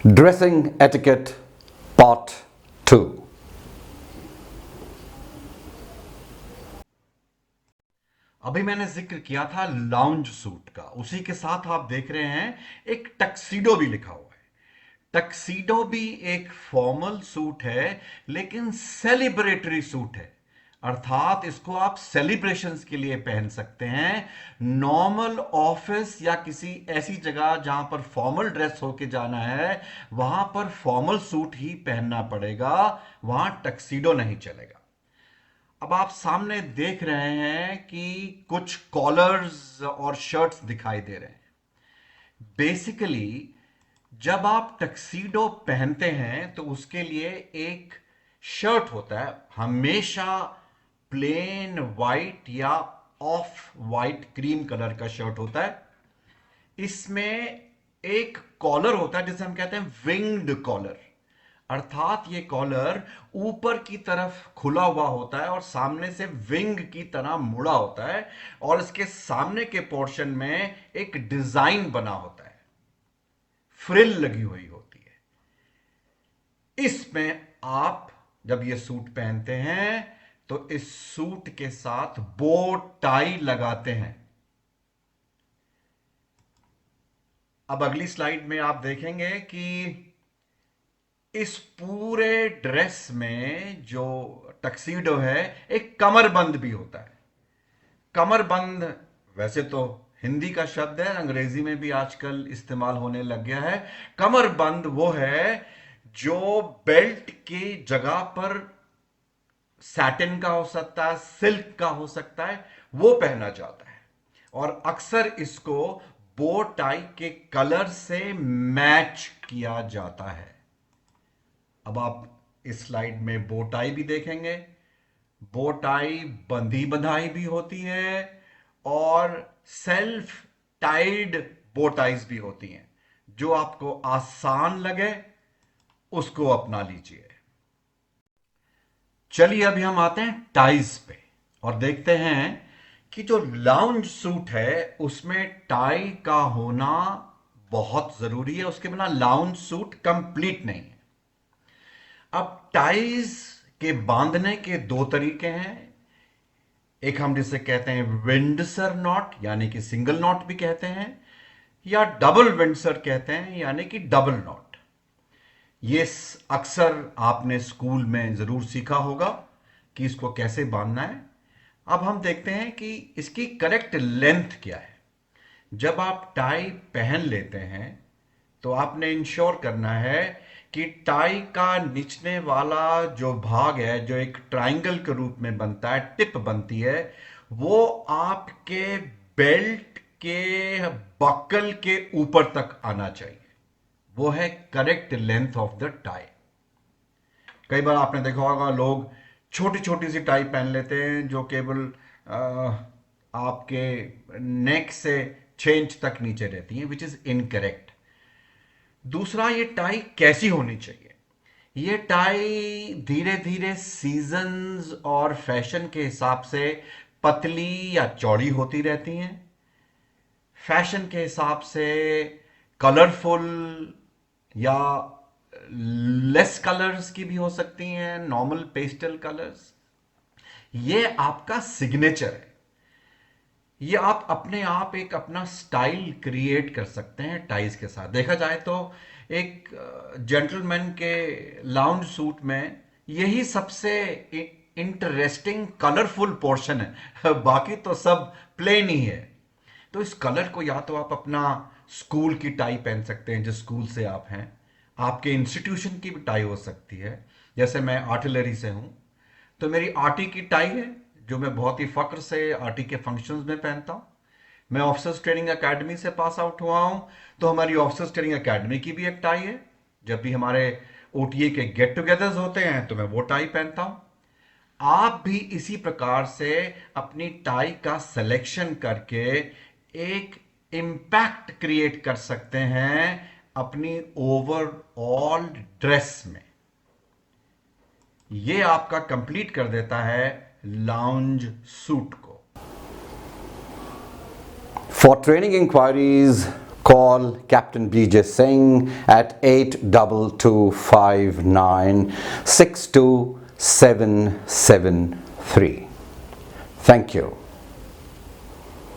Dressing Etiquette Part 2. अभी मैंने जिक्र किया था लाउंज सूट का, उसी के साथ आप देख रहे हैं एक टक्सीडो भी लिखा हुआ है। टक्सीडो भी एक फॉर्मल सूट है, लेकिन सेलिब्रेटरी सूट है। अर्थात इसको आप सेलिब्रेशंस के लिए पहन सकते हैं। नॉर्मल ऑफिस या किसी ऐसी जगह जहां पर फॉर्मल ड्रेस होके जाना है, वहां पर फॉर्मल सूट ही पहनना पड़ेगा, वहां टक्सीडो नहीं चलेगा। अब आप सामने देख रहे हैं कि कुछ कॉलर्स और शर्ट्स दिखाई दे रहे हैं। बेसिकली जब आप टक्सीडो पहनते हैं तो उसके लिए एक शर्ट होता है, हमेशा प्लेन वाइट या ऑफ वाइट क्रीम कलर का शर्ट होता है। इसमें एक कॉलर होता है जिसे हम कहते हैं विंग्ड कॉलर। अर्थात ये कॉलर ऊपर की तरफ खुला हुआ होता है और सामने से विंग की तरह मुड़ा होता है, और इसके सामने के पोर्शन में एक डिजाइन बना होता है, फ्रिल लगी हुई होती है। इसमें आप जब ये सूट पहनते हैं तो इस सूट के साथ बो टाई लगाते हैं। अब अगली स्लाइड में आप देखेंगे कि इस पूरे ड्रेस में जो टक्सीडो है, एक कमरबंद भी होता है। कमरबंद वैसे तो हिंदी का शब्द है, अंग्रेजी में भी आजकल इस्तेमाल होने लग गया है। कमरबंद वो है जो बेल्ट की जगह पर सैटिन का हो सकता है, सिल्क का हो सकता है, वो पहना जाता है। और अक्सर इसको बो टाई के कलर से मैच किया जाता है। अब आप इस स्लाइड में बो टाई भी देखेंगे। बो टाई बंधी बंधाई भी होती है और सेल्फ टाइड बो टाइज भी होती हैं। जो आपको आसान लगे उसको अपना लीजिए। चलिए अभी हम आते हैं टाइज पे और देखते हैं कि जो लाउंज सूट है उसमें टाई का होना बहुत जरूरी है। उसके बिना लाउंज सूट कंप्लीट नहीं है। अब टाइज के बांधने के दो तरीके हैं। एक हम जिसे कहते हैं विंडसर नॉट, यानी कि सिंगल नॉट भी कहते हैं, या डबल विंडसर कहते हैं, यानी कि डबल नॉट। ये अक्सर आपने स्कूल में जरूर सीखा होगा कि इसको कैसे बांधना है। अब हम देखते हैं कि इसकी करेक्ट लेंथ क्या है। जब आप टाई पहन लेते हैं तो आपने इंश्योर करना है कि टाई का निचले वाला जो भाग है, जो एक ट्रायंगल के रूप में बनता है, टिप बनती है, वो आपके बेल्ट के बकल के ऊपर तक आना चाहिए। वो है correct length of the tie. कई बार आपने देखा होगा लोग छोटी छोटी सी टाई पहन लेते हैं जो केवल आपके नेक से 6 इंच तक नीचे रहती है, विच इज इनकरेक्ट। दूसरा, ये टाई कैसी होनी चाहिए। ये टाई धीरे धीरे सीजन्स और फैशन के हिसाब से पतली या चौड़ी होती रहती हैं। फैशन के हिसाब से कलरफुल या लेस कलर्स की भी हो सकती हैं, नॉर्मल पेस्टल कलर्स। ये आपका सिग्नेचर है। ये आप अपने आप एक अपना स्टाइल क्रिएट कर सकते हैं टाइज के साथ। देखा जाए तो एक जेंटलमैन के लाउंज सूट में यही सबसे इंटरेस्टिंग कलरफुल पोर्शन है। बाकी तो सब प्लेन ही है। तो इस कलर को या तो आप अपना स्कूल की टाई पहन सकते हैं, जिस स्कूल से आप हैं। आपके इंस्टीट्यूशन की भी टाई हो सकती है। जैसे मैं आर्टिलरी से हूं तो मेरी आरटी की टाई है, जो मैं बहुत ही फक्र से आरटी के फंक्शंस में पहनता हूं। मैं ऑफिसर्स ट्रेनिंग एकेडमी से पास आउट हुआ हूं, तो हमारी ऑफिसर्स ट्रेनिंग एकेडमी की भी एक टाई है। जब भी हमारे ओटीए के गेट टुगेदर्स होते हैं तो मैं वो टाई पहनता हूं। आप भी इसी प्रकार से अपनी टाई का सिलेक्शन करके एक इम्पैक्ट क्रिएट कर सकते हैं अपनी ओवरऑल ड्रेस में। ये आपका कंप्लीट कर देता है लाउंज सूट को। For training inquiries, call Captain BJ Singh at 8229 62773. Thank you.